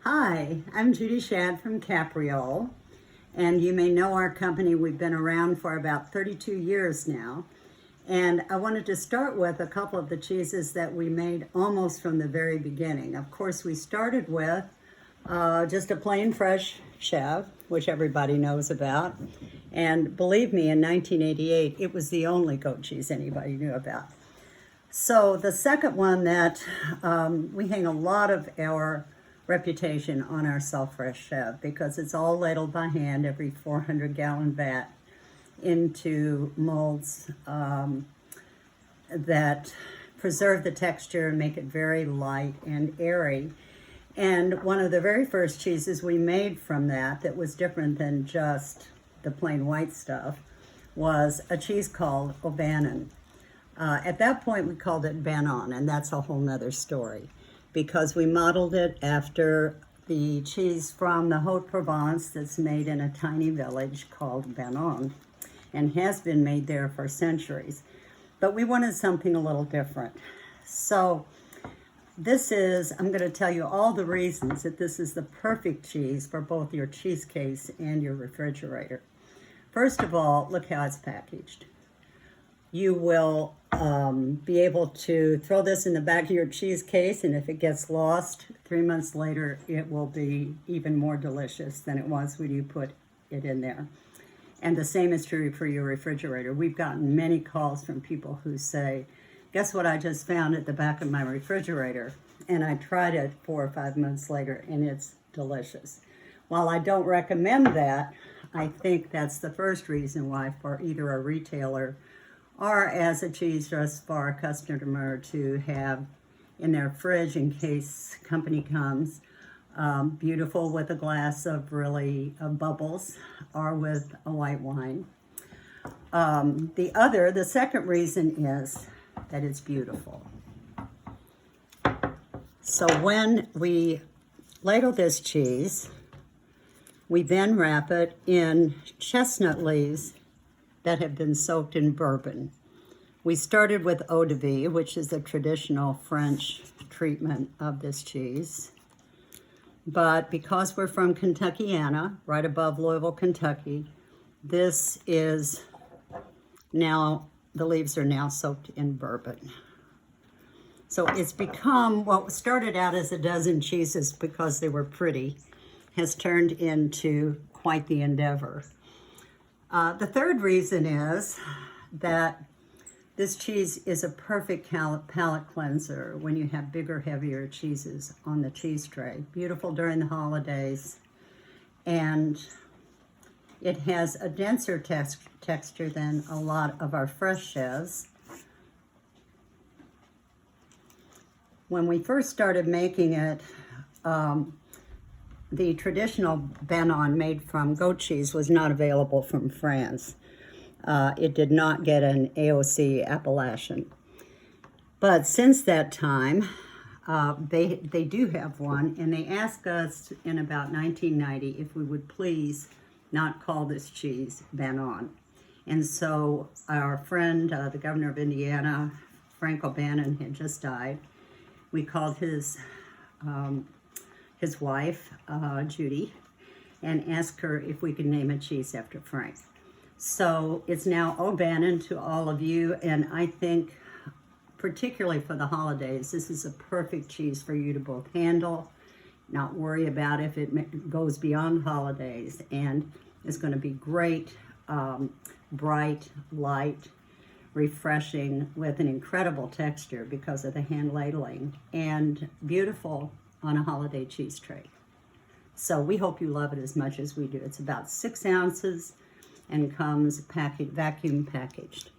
Hi, I'm Judy from Capriole, and you may know our company. We've been around for about 32 years now, and I wanted to start with a couple of the cheeses that we made almost from the very beginning. Of course, we started with just a plain fresh chèvre, which everybody knows about, and believe me, in 1988, it was the only goat cheese anybody knew about. So the second one that we hang a lot of our reputation on our self-fresh chèvre because it's all ladled by hand, every 400-gallon vat, into molds that preserve the texture and make it very light and airy. And one of the very first cheeses we made from that was different than just the plain white stuff was a cheese called O'Bannon. At that point, we called it Bannon, and that's a whole nother story because we modeled it after the cheese from the Haute-Provence that's made in a tiny village called Bannon and has been made there for centuries. But we wanted something a little different. So I'm going to tell you all the reasons that this is the perfect cheese for both your cheese case and your refrigerator. First of all, look how it's packaged. You will be able to throw this in the back of your cheese case, and if it gets lost 3 months later, it will be even more delicious than it was when you put it in there. And the same is true for your refrigerator. We've gotten many calls from people who say, guess what I just found at the back of my refrigerator? And I tried it 4 or 5 months later, and it's delicious. While I don't recommend that, I think that's the first reason why for either a retailer or as a cheese just for a customer to have in their fridge in case company comes. Beautiful with a glass of bubbles or with a white wine. The second reason is that it's beautiful. So when we ladle this cheese, we then wrap it in chestnut leaves that have been soaked in bourbon. We started with eau de vie, which is a traditional French treatment of this cheese. But because we're from Kentuckiana, right above Louisville, Kentucky, the leaves are now soaked in bourbon. So it's become what started out as a dozen cheeses because they were pretty, has turned into quite the endeavor. The third reason is that this cheese is a perfect palate cleanser when you have bigger, heavier cheeses on the cheese tray. Beautiful during the holidays. And it has a denser texture than a lot of our fresh chèvres. When we first started making it, the traditional Bannon made from goat cheese was not available from France. It did not get an AOC appellation. But since that time, they do have one, and they asked us in about 1990 if we would please not call this cheese Bannon. And so our friend, the governor of Indiana, Frank O'Bannon, had just died. We called his wife, Judy, and asked her if we could name a cheese after Frank. So it's now O'Bannon to all of you, and I think particularly for the holidays, this is a perfect cheese for you to both handle, not worry about if it goes beyond holidays, and it's going to be great, bright, light, refreshing with an incredible texture because of the hand ladling, and beautiful on a holiday cheese tray. So we hope you love it as much as we do. It's about 6 ounces and comes vacuum packaged.